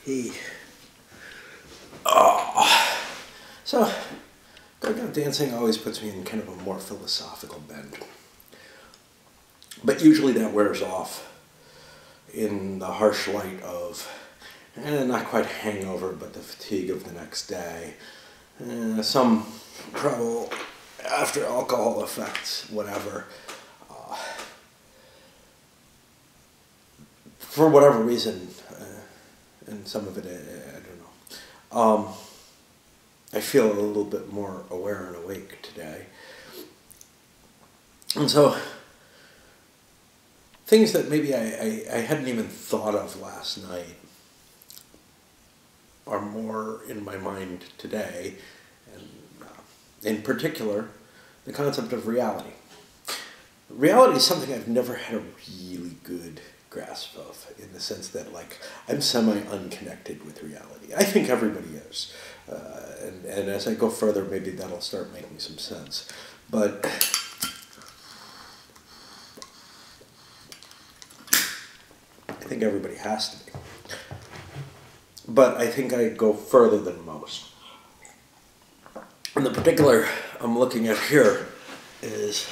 Hey. Oh. So, going out dancing always puts me in kind of a more philosophical bent. But usually that wears off in the harsh light of, not quite hangover, but the fatigue of the next day. Some trouble after alcohol effects, whatever. For whatever reason, and some of it, I don't know. I feel a little bit more aware and awake today. And so, things that maybe I hadn't even thought of last night are more in my mind today. And in particular, the concept of reality. Reality is something I've never had a really good grasp of, in the sense that, like, I'm semi-unconnected with reality. I think everybody is. And as I go further, maybe that'll start making some sense. But I think everybody has to be. But I think I go further than most. And the particular I'm looking at here is,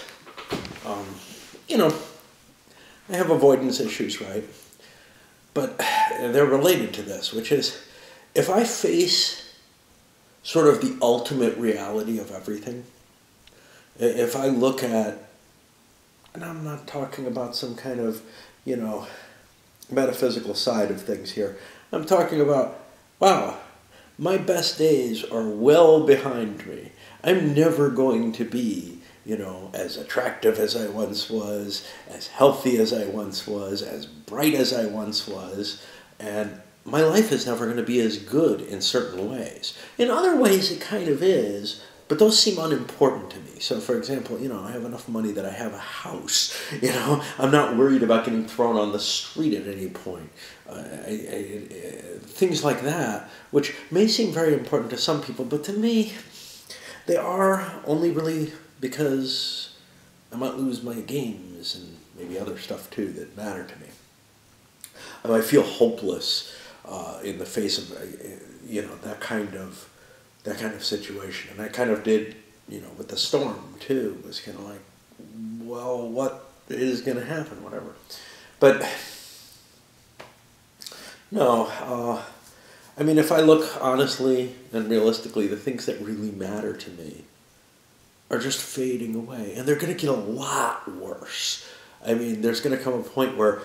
I have avoidance issues, right? But they're related to this, which is, if I face sort of the ultimate reality of everything, if I look at, and I'm not talking about some kind of, metaphysical side of things here, I'm talking about, wow, my best days are well behind me. I'm never going to be, as attractive as I once was, as healthy as I once was, as bright as I once was, and my life is never going to be as good in certain ways. In other ways, it kind of is, but those seem unimportant to me. So, for example, I have enough money that I have a house. I'm not worried about getting thrown on the street at any point. Things like that, which may seem very important to some people, but to me, they are only really because I might lose my games and maybe other stuff too that matter to me. I feel hopeless in the face of that kind of situation, and I kind of did with the storm too. It was kind of like, well, what is going to happen? Whatever, but no. If I look honestly and realistically, the things that really matter to me are just fading away, and they're going to get a lot worse. There's going to come a point where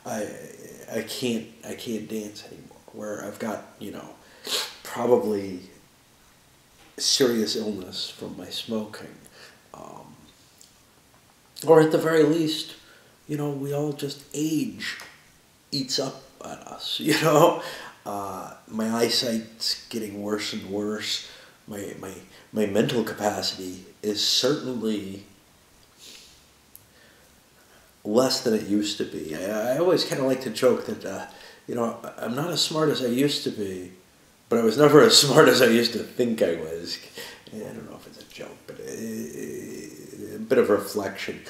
I can't dance anymore, where I've got, probably serious illness from my smoking. Or at the very least, we all just age eats up at us, my eyesight's getting worse and worse. My mental capacity is certainly less than it used to be. I always kind of like to joke that, I'm not as smart as I used to be, but I was never as smart as I used to think I was. I don't know if it's a joke, but a bit of reflection.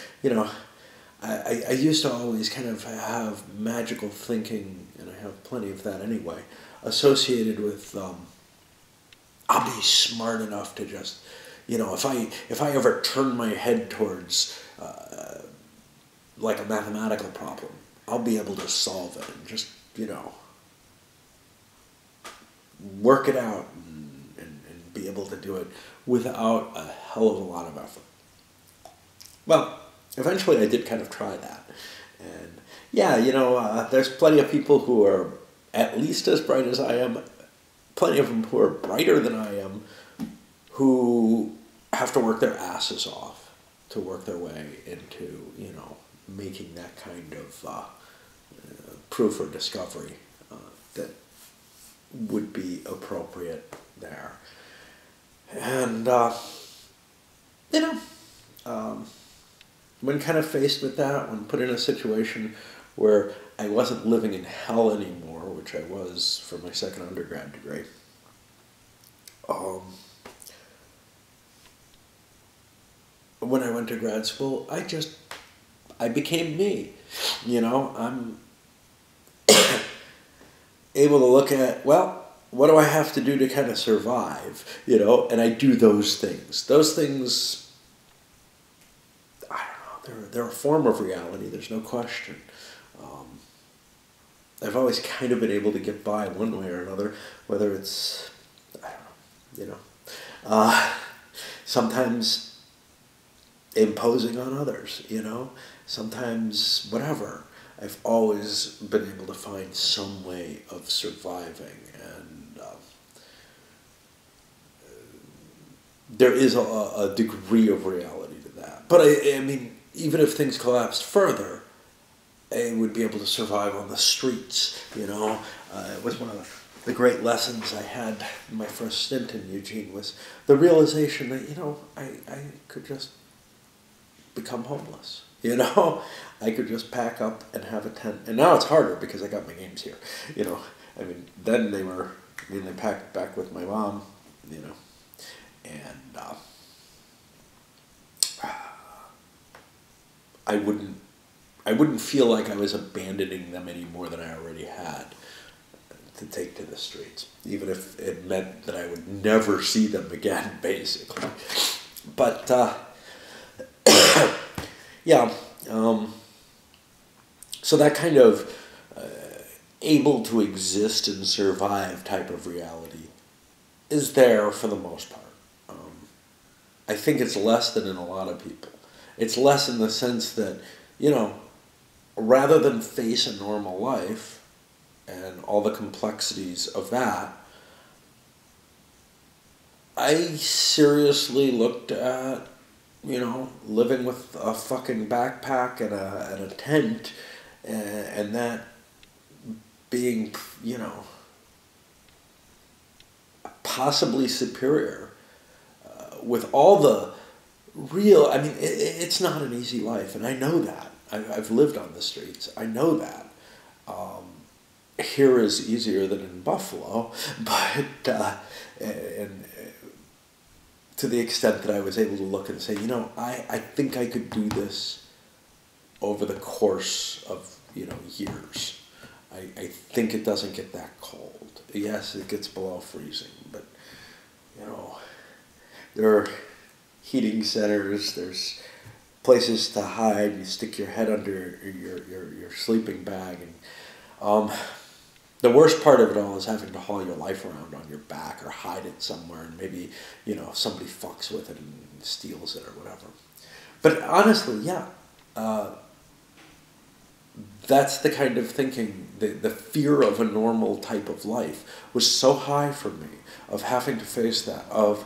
I used to always kind of have magical thinking, and I have plenty of that anyway, associated with, I'll be smart enough to just, if I ever turn my head towards, like a mathematical problem, I'll be able to solve it and just, work it out and be able to do it without a hell of a lot of effort. Well, eventually I did kind of try that. And yeah, there's plenty of people who are at least as bright as I am, plenty of them who are brighter than I am, who have to work their asses off to work their way into, making that kind of proof or discovery that would be appropriate there. And, when kind of faced with that, when put in a situation where I wasn't living in hell anymore, which I was for my second undergrad degree, when I went to grad school, I became me. able to look at, well, what do I have to do to kind of survive, you know? And I do those things. Those things, I don't know, they're a form of reality, there's no question. I've always kind of been able to get by one way or another, whether it's, I don't know, sometimes imposing on others, you know, sometimes whatever. I've always been able to find some way of surviving, and there is a degree of reality to that. But I mean, even if things collapsed further, I would be able to survive on the streets, you know. It was one of the great lessons I had in my first stint in Eugene, was the realization that, you know, I could just become homeless, you know. I could just pack up and have a tent. And now it's harder because I got my games here, you know. I mean, then they were mainly packed back with my mom, you know. And I wouldn't feel like I was abandoning them any more than I already had to take to the streets, even if it meant that I would never see them again, basically. But, yeah, so that kind of able to exist and survive type of reality is there for the most part. I think it's less than in a lot of people. It's less in the sense that, you know, rather than face a normal life and all the complexities of that, I seriously looked at, you know, living with a fucking backpack and a tent, and that being, you know, possibly superior, with all the real, I mean, it's not an easy life, and I know that. I've lived on the streets. I know that. Here is easier than in Buffalo, but and to the extent that I was able to look and say, you know, I think I could do this over the course of, you know, years. I think it doesn't get that cold. Yes, it gets below freezing, but, you know, there are heating centers, there's places to hide, you stick your head under your sleeping bag, and the worst part of it all is having to haul your life around on your back or hide it somewhere, and maybe, you know, somebody fucks with it and steals it or whatever. But honestly, yeah, that's the kind of thinking, the fear of a normal type of life was so high for me, of having to face that, of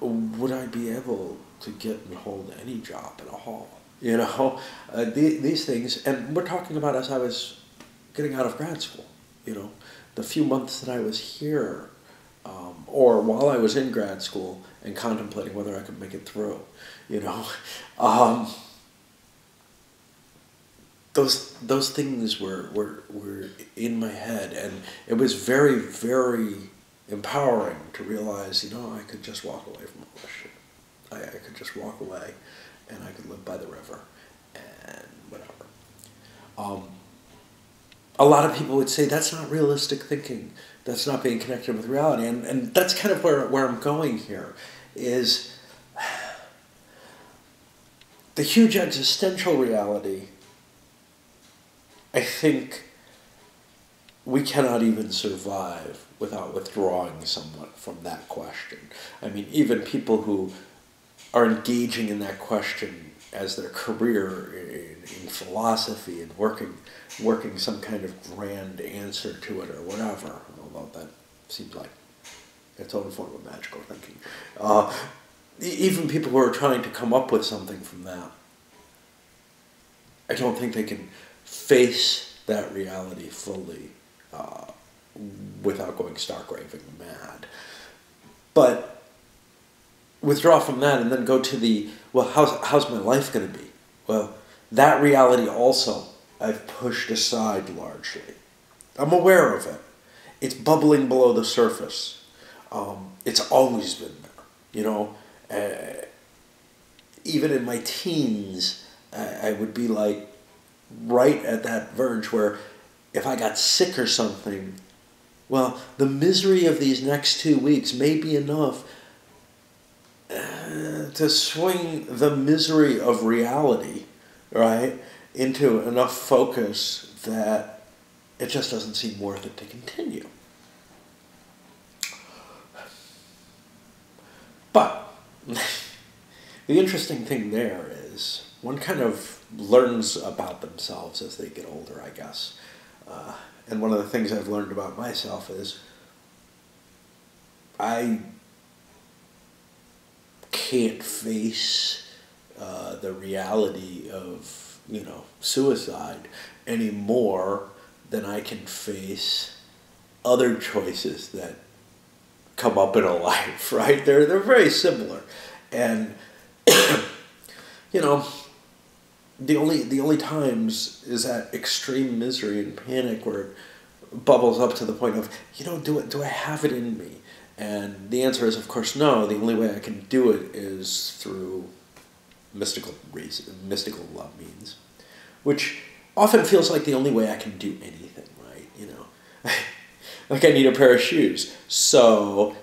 would I be able to get and hold any job at all? You know, these things, and we're talking about as I was getting out of grad school, you know, the few months that I was here, or while I was in grad school and contemplating whether I could make it through, you know, those things were in my head, and it was very, very empowering to realize, you know, I could just walk away from all this shit. I could just walk away, and I could live by the river, and whatever. A lot of people would say that's not realistic thinking. That's not being connected with reality, and that's kind of where I'm going here, is the huge existential reality. I think we cannot even survive without withdrawing somewhat from that question. I mean, even people who are engaging in that question as their career in philosophy and working some kind of grand answer to it or whatever, although that seems like its own form of magical thinking. Even people who are trying to come up with something from that, I don't think they can face that reality fully without going stark raving mad. But withdraw from that and then go to the, well, how's my life going to be? Well, that reality also I've pushed aside largely. I'm aware of it. It's bubbling below the surface. It's always been there, you know. Even in my teens, I would be like right at that verge where if I got sick or something, Well, the misery of these next 2 weeks may be enough to swing the misery of reality, right, into enough focus that it just doesn't seem worth it to continue. But the interesting thing there is one kind of learns about themselves as they get older, I guess. And one of the things I've learned about myself is I can't face the reality of, suicide any more than I can face other choices that come up in a life, right? They're very similar. And, the only times is that extreme misery and panic where it bubbles up to the point of, do I have it in me? And the answer is, of course, no. The only way I can do it is through mystical means, which often feels like the only way I can do anything, right? Like I need a pair of shoes. So,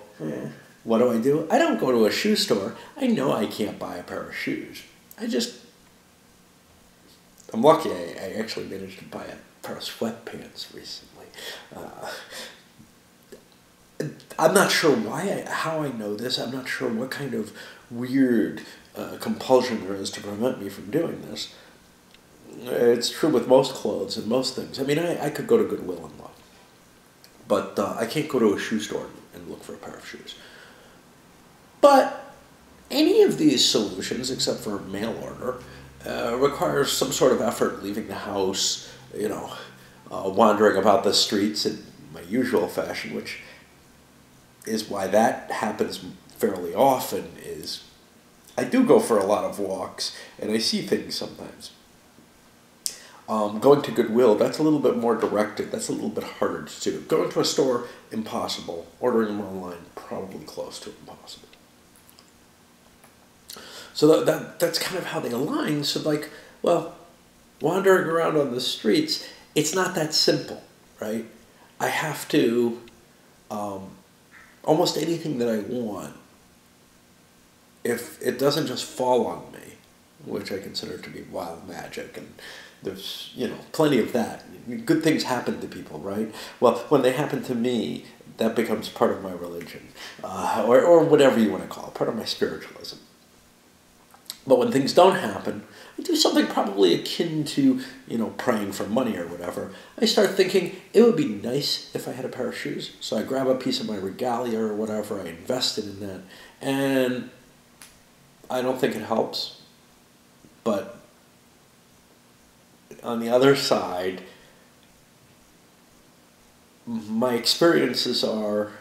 what do? I don't go to a shoe store. I know I can't buy a pair of shoes. I'm lucky I actually managed to buy a pair of sweatpants recently. I'm not sure how I know this. I'm not sure what kind of weird compulsion there is to prevent me from doing this. It's true with most clothes and most things. I mean, I could go to Goodwill and look, but I can't go to a shoe store and look for a pair of shoes. But any of these solutions, except for mail order, requires some sort of effort leaving the house, wandering about the streets in my usual fashion, which is why that happens fairly often. Is I do go for a lot of walks and I see things sometimes. Going to Goodwill, that's a little bit more directed. That's a little bit harder to do. Going to a store, impossible. Ordering them online, probably close to impossible. So that's kind of how they align. So wandering around on the streets, it's not that simple, right? I have to, almost anything that I want, if it doesn't just fall on me, which I consider to be wild magic, and there's, plenty of that. Good things happen to people, right? Well, when they happen to me, that becomes part of my religion, or whatever you want to call it, part of my spiritualism. But when things don't happen, I do something probably akin to, praying for money or whatever. I start thinking, it would be nice if I had a pair of shoes. So I grab a piece of my regalia or whatever, I invested in that, and I don't think it helps. But on the other side, my experiences are,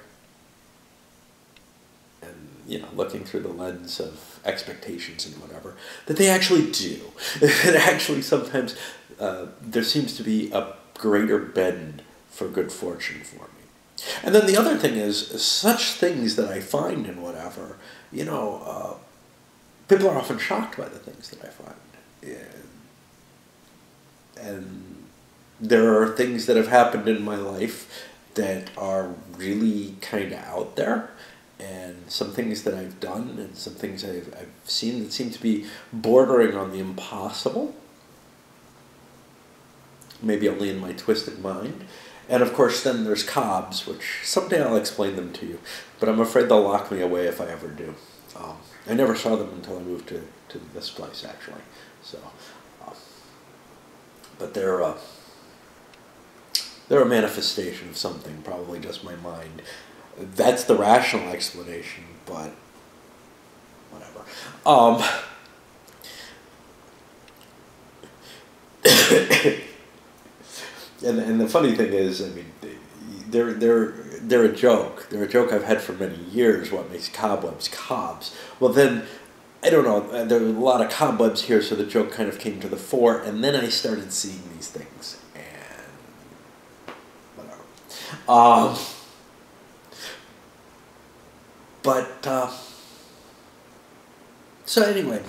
and looking through the lens of expectations and whatever, that they actually do. And actually sometimes there seems to be a greater bend for good fortune for me. And then the other thing is such things that I find and whatever, people are often shocked by the things that I find. And there are things that have happened in my life that are really kind of out there, and some things that I've done and some things I've seen that seem to be bordering on the impossible, maybe only in my twisted mind. And of course then there's cobs, which someday I'll explain them to you, but I'm afraid they'll lock me away if I ever do. I never saw them until I moved to this place, actually. So, but they're a manifestation of something, probably just my mind. That's the rational explanation, but whatever. And the funny thing is, I mean, they're a joke. They're a joke I've had for many years. What makes cobwebs cobs? Well, then I don't know. There were a lot of cobwebs here, so the joke kind of came to the fore, and then I started seeing these things, and whatever. So anyway,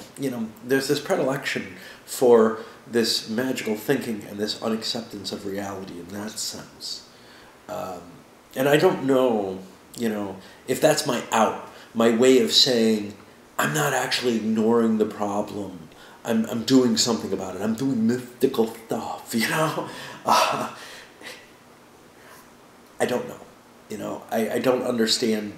there's this predilection for this magical thinking and this unacceptance of reality in that sense. And I don't know, if that's my out, my way of saying, I'm not actually ignoring the problem. I'm doing something about it. I'm doing mythical stuff, I don't know. I don't understand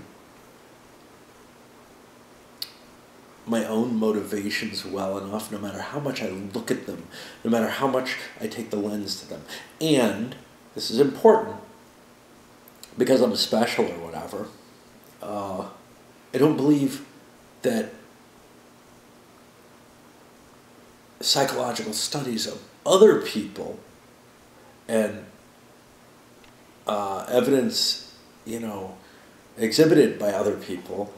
my own motivations well enough, no matter how much I look at them, no matter how much I take the lens to them. And this is important because I'm special or whatever. I don't believe that psychological studies of other people and evidence, exhibited by other people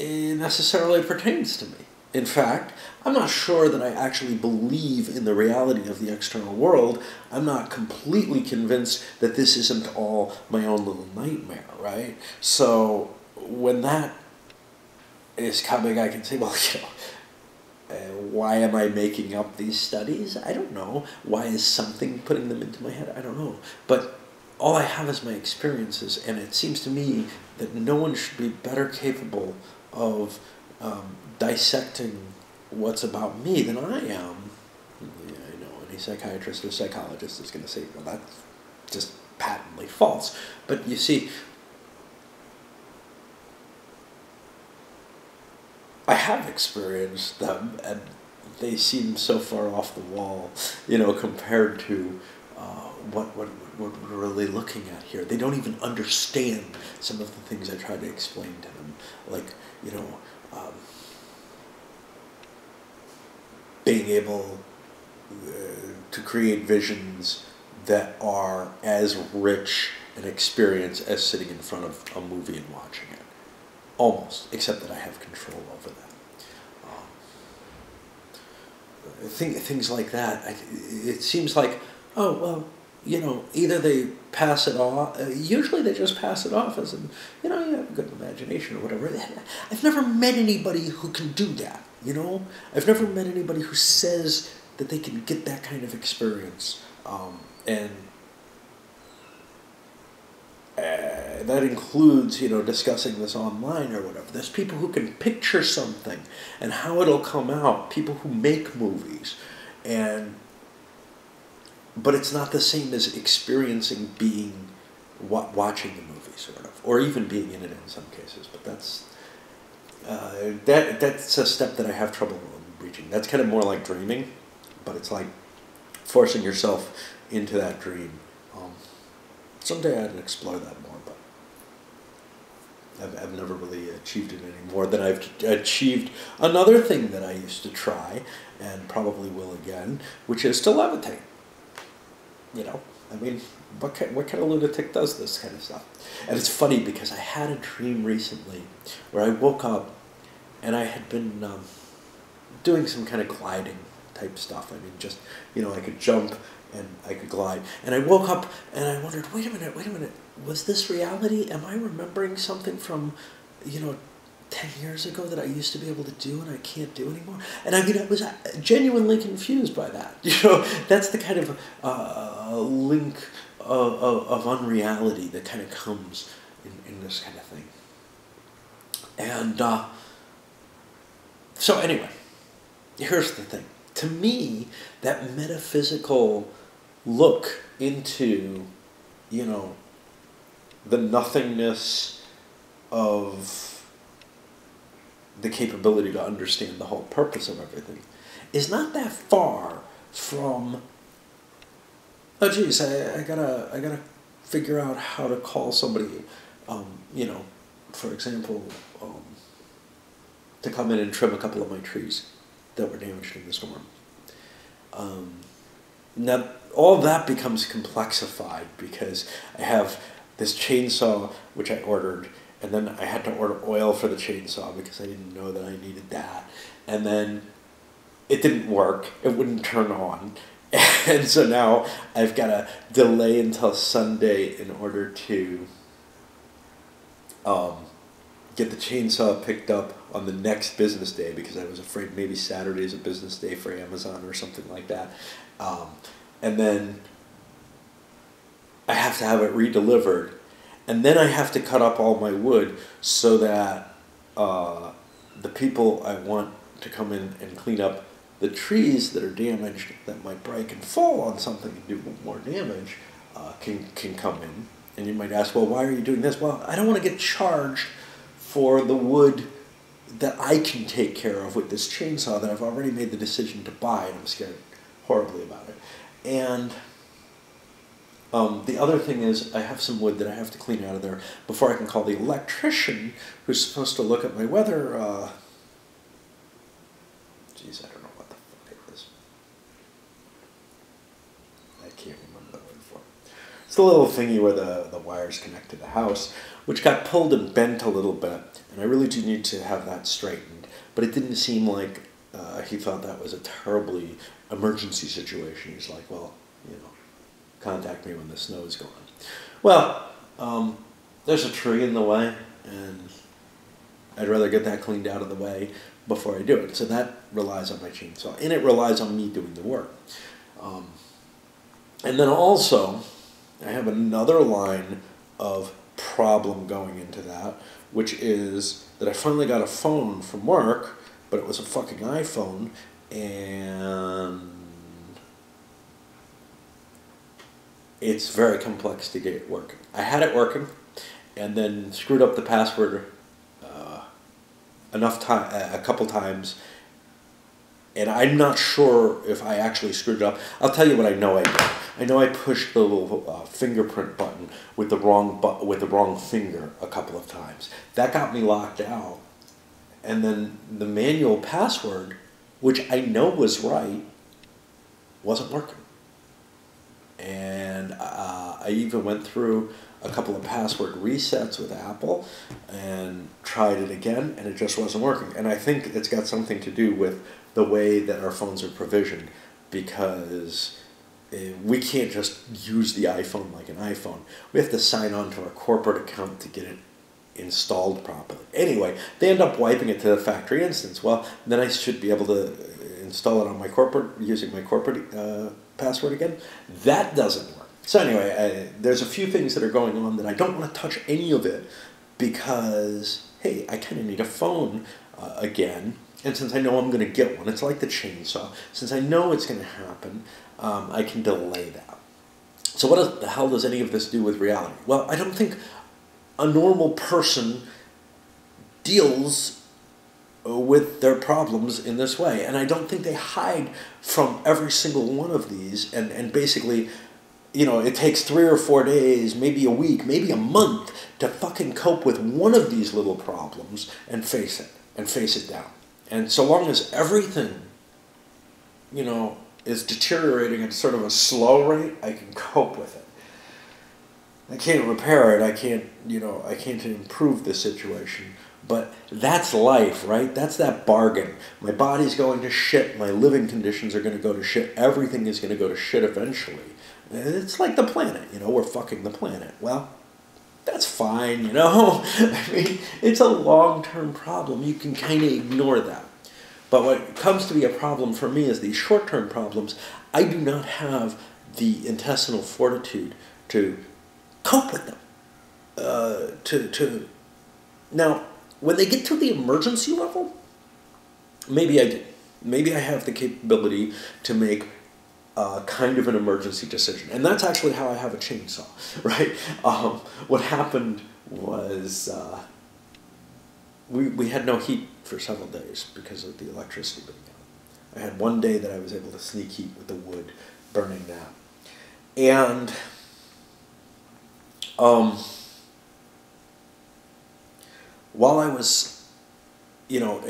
necessarily pertains to me. In fact, I'm not sure that I actually believe in the reality of the external world. I'm not completely convinced that this isn't all my own little nightmare, right? So when that is coming, I can say, well, why am I making up these studies? I don't know. Why is something putting them into my head? I don't know. But all I have is my experiences, and it seems to me that no one should be better capable of dissecting what's about me than I am. Yeah, I know any psychiatrist or psychologist is going to say, well, that's just patently false. But you see, I have experienced them, and they seem so far off the wall, compared to what we're really looking at here. They don't even understand some of the things I try to explain to them, like being able to create visions that are as rich an experience as sitting in front of a movie and watching it. Almost, except that I have control over that. Things like that. It seems like, oh, well, either they pass it off, usually they just pass it off as, you have a good imagination or whatever. I've never met anybody who can do that, I've never met anybody who says that they can get that kind of experience. And that includes, discussing this online or whatever. There's people who can picture something and how it'll come out, people who make movies. But it's not the same as experiencing watching the movie, sort of, or even being in it in some cases. But that's a step that I have trouble reaching. That's kind of more like dreaming, but it's like forcing yourself into that dream. Someday I'd explore that more, but I've never really achieved it any more than I've achieved another thing that I used to try, and probably will again, which is to levitate. What kind of lunatic does this kind of stuff? And it's funny because I had a dream recently where I woke up and I had been doing some kind of gliding type stuff. Just, I could jump and I could glide. And I woke up and I wondered, wait a minute, was this reality? Am I remembering something from, 10 years ago that I used to be able to do and I can't do anymore? And I was genuinely confused by that. That's the kind of link of unreality that kind of comes in this kind of thing. And so anyway, here's the thing. To me, that metaphysical look into, the nothingness of the capability to understand the whole purpose of everything is not that far from, oh geez, I gotta figure out how to call somebody, for example, to come in and trim a couple of my trees that were damaged in the storm. Now, all that becomes complexified because I have this chainsaw, which I ordered, and then I had to order oil for the chainsaw because I didn't know that I needed that. And then it didn't work. It wouldn't turn on. And so now I've got to delay until Sunday in order to get the chainsaw picked up on the next business day because I was afraid maybe Saturday is a business day for Amazon or something like that. And then I have to have it redelivered, and then I have to cut up all my wood so that the people I want to come in and clean up the trees that are damaged, that might break and fall on something and do more damage, can come in. And you might ask, well, why are you doing this? Well, I don't want to get charged for the wood that I can take care of with this chainsaw that I've already made the decision to buy, and I'm scared horribly about it. And the other thing is, I have some wood that I have to clean out of there before I can call the electrician who's supposed to look at my weather. Geez, I don't know what the fuck it is. I can't remember the word for it. It's the little thingy where the wires connect to the house, which got pulled and bent a little bit, and I really do need to have that straightened. But it didn't seem like he thought that was a terribly emergency situation. He's like, well, you know, contact me when the snow is gone. Well, there's a tree in the way, and I'd rather get that cleaned out of the way before I do it. So that relies on my chainsaw, and it relies on me doing the work. And then also, I have another line of problem going into that, which is that I finally got a phone from work, but it was a fucking iPhone, and it's very complex to get it working. I had it working, and then screwed up the password a couple times, and I'm not sure if I actually screwed it up. I'll tell you what I know I did. I know I pushed the little fingerprint button with the wrong finger a couple of times. That got me locked out, and then the manual password, which I know was right, wasn't working. And I even went through a couple of password resets with Apple and tried it again, and it just wasn't working. And I think it's got something to do with the way that our phones are provisioned, because we can't just use the iPhone like an iPhone. We have to sign on to our corporate account to get it installed properly. Anyway, they end up wiping it to the factory instance. Well, then I should be able to install it on my corporate, using my corporate password again. That doesn't work. So anyway, there's a few things that are going on that I don't want to touch any of it, because, hey, I kind of need a phone again. And since I know I'm going to get one, it's like the chainsaw. Since I know it's going to happen, I can delay that. So what the hell does any of this do with reality? Well, I don't think a normal person deals with their problems in this way. And I don't think they hide from every single one of these. And basically, you know, it takes 3 or 4 days, maybe a week, maybe a month to fucking cope with one of these little problems and face it down. And so long as everything, you know, is deteriorating at sort of a slow rate, I can cope with it. I can't repair it. I can't improve the situation. But that's life, right? That's that bargain. My body's going to shit. My living conditions are going to go to shit. Everything is going to go to shit eventually. It's like the planet, you know, we're fucking the planet. Well, that's fine, you know. I mean, it's a long-term problem. You can kind of ignore that. But what comes to be a problem for me is these short-term problems. I do not have the intestinal fortitude to cope with them. Now, when they get to the emergency level, maybe I do. Maybe I have the capability to make kind of an emergency decision. And that's actually how I have a chainsaw, right? What happened was we had no heat for several days because of the electricity being out. I had one day that I was able to sneak heat with the wood burning that. And while I was, you know,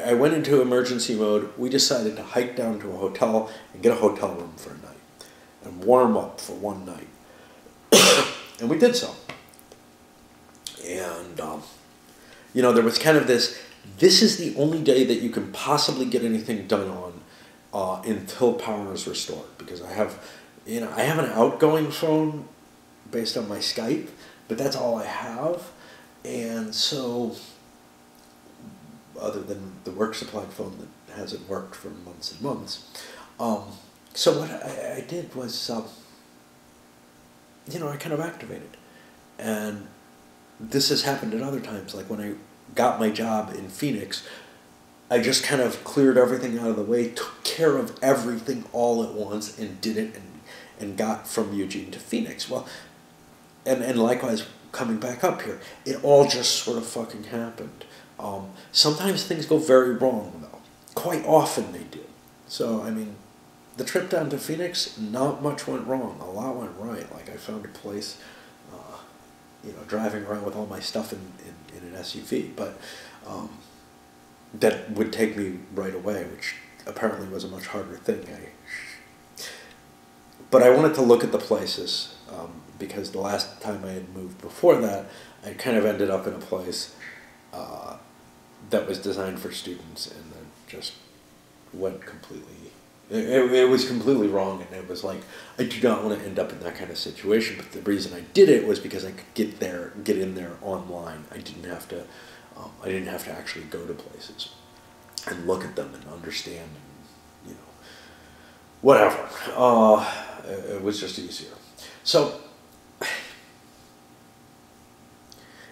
I went into emergency mode, we decided to hike down to a hotel and get a hotel room for a night and warm up for one night. And we did so. And, you know, there was kind of this is the only day that you can possibly get anything done on until power is restored. Because I have an outgoing phone based on my Skype, but that's all I have. And so, other than the work supplied phone that hasn't worked for months and months. So what I did was, I kind of activated. And this has happened at other times. Like when I got my job in Phoenix, I just kind of cleared everything out of the way, took care of everything all at once, and did it, and got from Eugene to Phoenix. Well, and likewise, coming back up here, it all just sort of fucking happened. Sometimes things go very wrong, though. Quite often they do. So, I mean, the trip down to Phoenix, not much went wrong. A lot went right. Like, I found a place, driving around with all my stuff in an SUV, but that would take me right away, which apparently was a much harder thing. But I wanted to look at the places, because the last time I had moved before that, I kind of ended up in a place that was designed for students, and then just went completely... It was completely wrong, and it was like, I do not want to end up in that kind of situation, but the reason I did it was because I could get in there online. I didn't have to actually go to places and look at them and understand, and, whatever. It was just easier. So,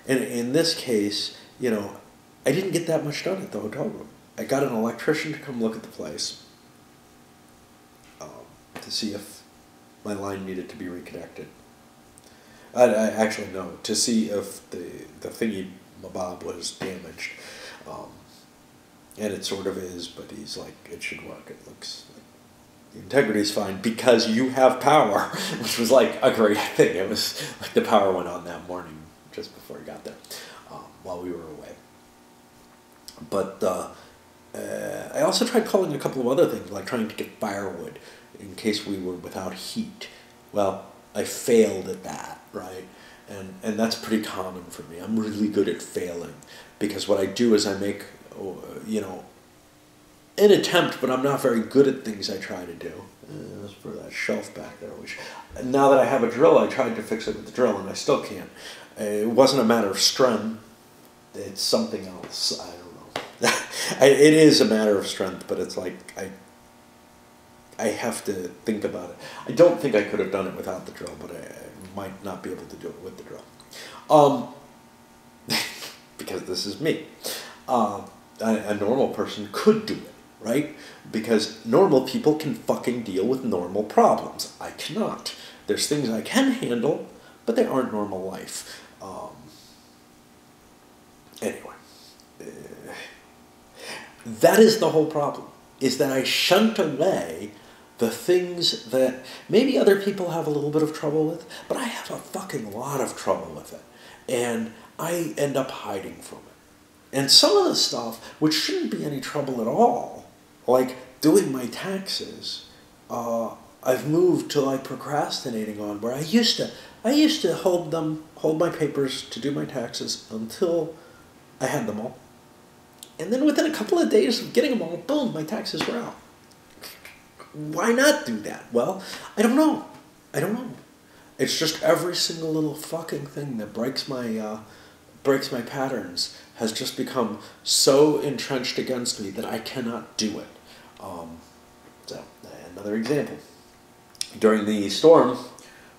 in this case, I didn't get that much done at the hotel room. I got an electrician to come look at the place, to see if my line needed to be reconnected. Actually, no, to see if the thingy mabob was damaged. And it sort of is, but he's like, it should work. It looks like the integrity's fine because you have power, which was like a great thing. It was like the power went on that morning just before he got there, while we were away. But I also tried calling a couple of other things, like trying to get firewood in case we were without heat. Well, I failed at that, right? And that's pretty common for me. I'm really good at failing, because what I do is I make, an attempt, but I'm not very good at things I try to do. As for that shelf back there, which now that I have a drill, I tried to fix it with the drill, and I still can't. It wasn't a matter of strength. It's something else. I don't know. It is a matter of strength, but it's like I have to think about it. I don't think I could have done it without the drill, but I might not be able to do it with the drill. Because this is me. A normal person could do it, right? Because normal people can fucking deal with normal problems. I cannot. There's things I can handle, but they aren't normal life. Anyway. That is the whole problem, is that I shunt away the things that maybe other people have a little bit of trouble with, but I have a fucking lot of trouble with it. And I end up hiding from it. And some of the stuff, which shouldn't be any trouble at all, like doing my taxes, I've moved to like procrastinating on, where I used to hold my papers to do my taxes until I had them all. And then within a couple of days of getting them all, boom, my taxes were out. Why not do that? Well, I don't know. It's just every single little fucking thing that breaks my patterns has just become so entrenched against me that I cannot do it. So, another example. During the storm,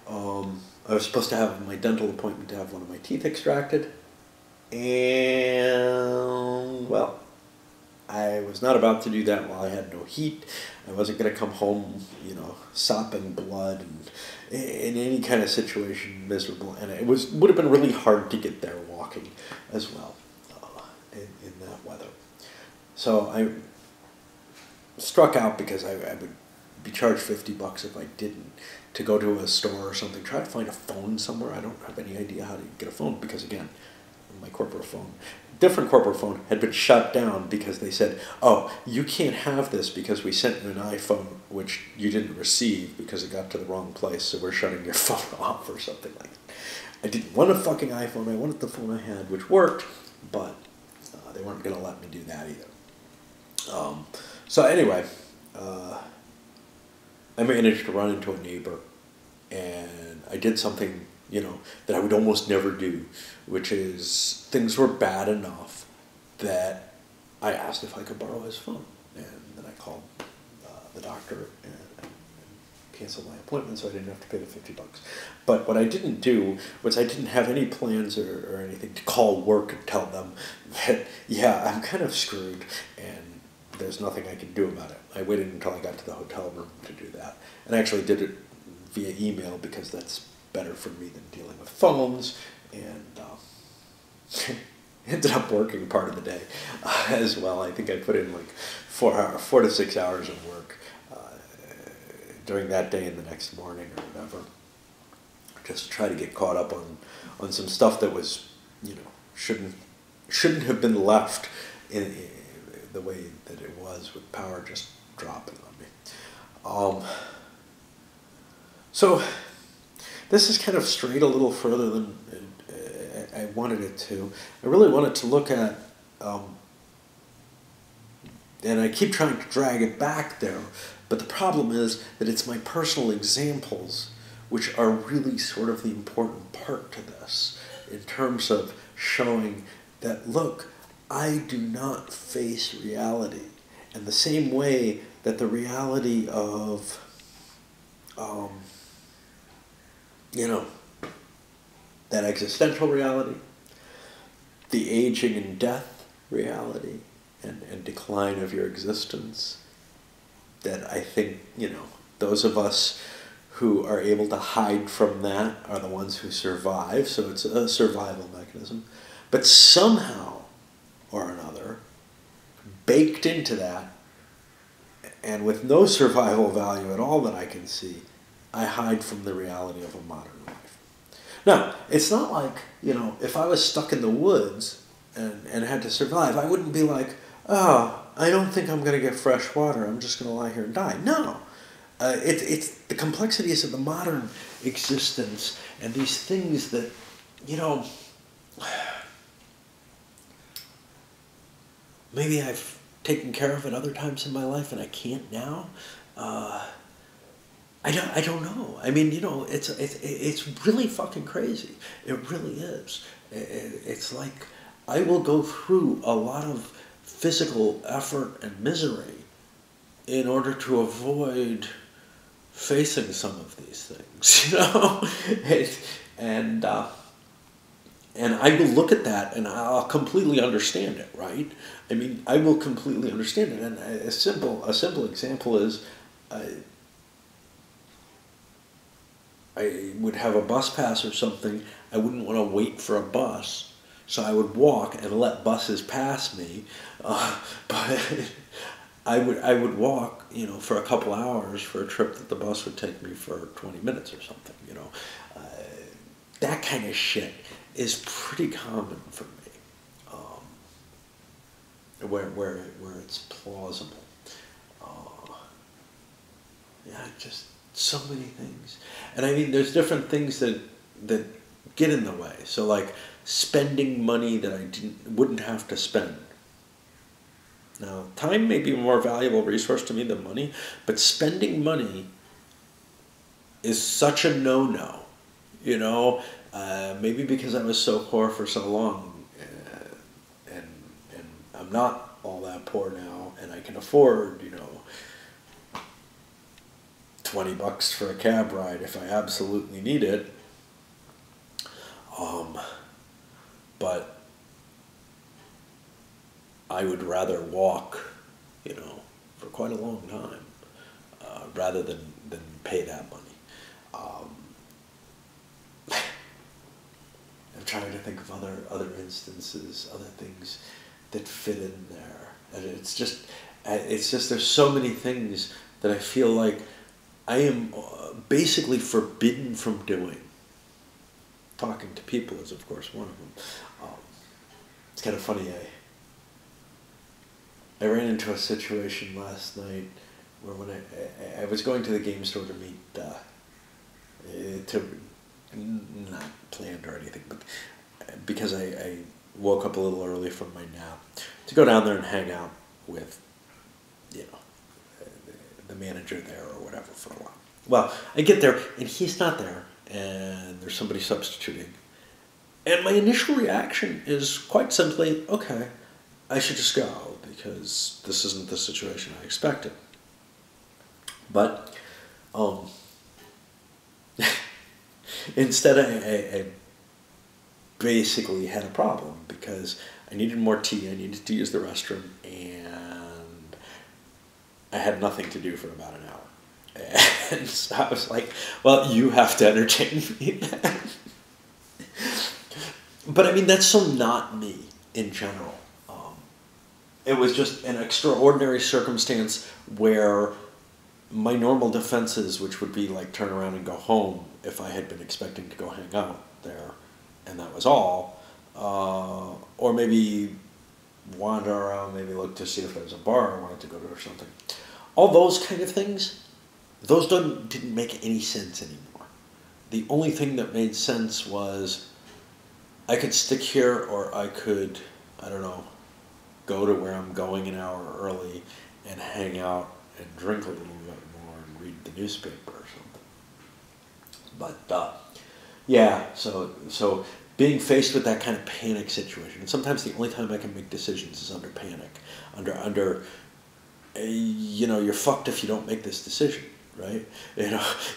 I was supposed to have my dental appointment to have one of my teeth extracted. And, well, I was not about to do that while I had no heat. I wasn't going to come home, sopping blood and in any kind of situation, miserable. And it would have been really hard to get there walking as well in that weather. So I struck out because I would be charged $50 if I didn't, to go to a store or something, try to find a phone somewhere. I don't have any idea how to get a phone because, again, my different corporate phone had been shut down because they said, oh, you can't have this because we sent you an iPhone which you didn't receive because it got to the wrong place, so we're shutting your phone off or something like that. I didn't want a fucking iPhone. I wanted the phone I had, which worked, but they weren't going to let me do that either. So anyway, I managed to run into a neighbor, and I did something that I would almost never do, which is things were bad enough that I asked if I could borrow his phone. And then I called the doctor, and cancel my appointment so I didn't have to pay the $50. But what I didn't do was I didn't have any plans or anything to call work and tell them that, yeah, I'm kind of screwed and there's nothing I can do about it. I waited until I got to the hotel room to do that. And I actually did it via email because that's better for me than dealing with phones, and ended up working part of the day as well. I think I put in like 4 to 6 hours of work during that day and the next morning or whatever, just to try to get caught up on some stuff that was, shouldn't have been left in the way that it was, with power just dropping on me. So this is kind of strayed a little further than I wanted it to. I really wanted to look at, and I keep trying to drag it back there, but the problem is that it's my personal examples which are really sort of the important part to this, in terms of showing that, look, I do not face reality in the same way that the reality of, that existential reality, the aging and death reality, and decline of your existence, that I think, those of us who are able to hide from that are the ones who survive, so it's a survival mechanism. But somehow or another, baked into that, and with no survival value at all that I can see, I hide from the reality of a modern life. Now, it's not like, if I was stuck in the woods and had to survive, I wouldn't be like, oh, I don't think I'm going to get fresh water, I'm just going to lie here and die. No. It's the complexities of the modern existence and these things that, maybe I've taken care of at other times in my life and I can't now. I don't know. I mean, it's really fucking crazy. It really is. It's like I will go through a lot of physical effort and misery in order to avoid facing some of these things, and I will look at that and I'll completely understand it, right? I mean, I will completely understand it. And a simple example is, I would have a bus pass or something. I wouldn't want to wait for a bus, so I would walk and let buses pass me. But I would walk, for a couple hours for a trip that the bus would take me for 20 minutes or something. That kind of shit is pretty common for me, where it's plausible. Just so many things. And I mean, there's different things that get in the way. So like spending money that I wouldn't have to spend. Now, time may be a more valuable resource to me than money, but spending money is such a no-no. Maybe because I was so poor for so long, and I'm not all that poor now, and I can afford, $20 for a cab ride if I absolutely need it. But I would rather walk, for quite a long time, rather than pay that money. I'm trying to think of other instances, other things that fit in there. And it's just there's so many things that I feel like I am basically forbidden from doing. Talking to people is, of course, one of them. It's kind of funny. I ran into a situation last night where when I was going to the game store to meet, not planned or anything, but because I woke up a little early from my nap, to go down there and hang out with, the manager there or whatever for a while. Well, I get there and he's not there, and there's somebody substituting. And my initial reaction is quite simply, okay, I should just go because this isn't the situation I expected. But Instead, I basically had a problem because I needed more tea, I needed to use the restroom, and I had nothing to do for about an hour. And so I was like, well, you have to entertain me then. But I mean, that's so not me in general. It was just an extraordinary circumstance where my normal defenses, which would be like turn around and go home if I had been expecting to go hang out there, and that was all, or maybe wander around, maybe look to see if there was a bar I wanted to go to or something. All those kind of things, those didn't make any sense anymore. The only thing that made sense was I could stick here, or I could, I don't know, go to where I'm going an hour early and hang out and drink a little bit more and read the newspaper or something. But yeah, so being faced with that kind of panic situation, and sometimes the only time I can make decisions is under panic, under you're fucked if you don't make this decision, right?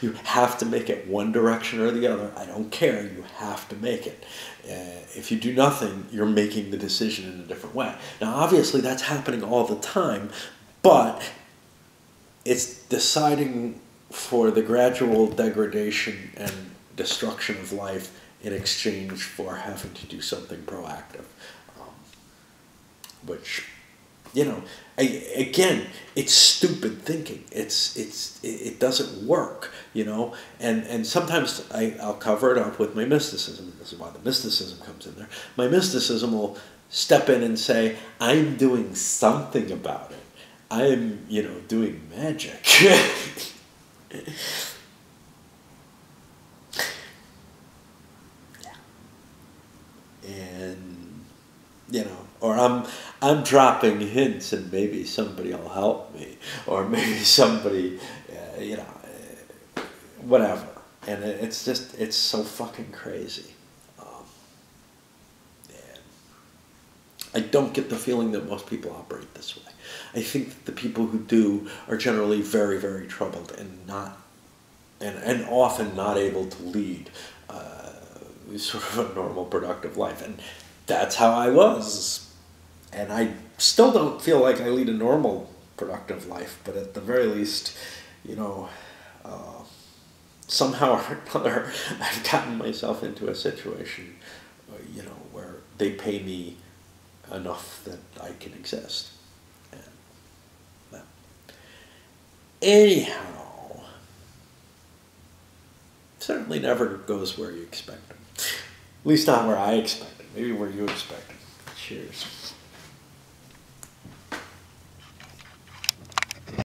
You have to make it one direction or the other. I don't care. You have to make it. If you do nothing, you're making the decision in a different way. Now, obviously, that's happening all the time, but it's deciding for the gradual degradation and destruction of life in exchange for having to do something proactive, which, again, it's stupid thinking. It doesn't work, and sometimes I'll cover it up with my mysticism. This is why the mysticism comes in there. My mysticism will step in and say, I'm doing something about it. I'm, doing magic. And, or I'm dropping hints and maybe somebody will help me, or maybe somebody, whatever. And it's so fucking crazy. And I don't get the feeling that most people operate this way. I think that the people who do are generally very, very troubled and and often not able to lead sort of a normal, productive life. And that's how I was. And I still don't feel like I lead a normal, productive life, but at the very least, somehow or another, I've gotten myself into a situation, where they pay me enough that I can exist. And, well, anyhow, certainly never goes where you expect it. At least not where I expect it. Maybe where you expect it. Cheers.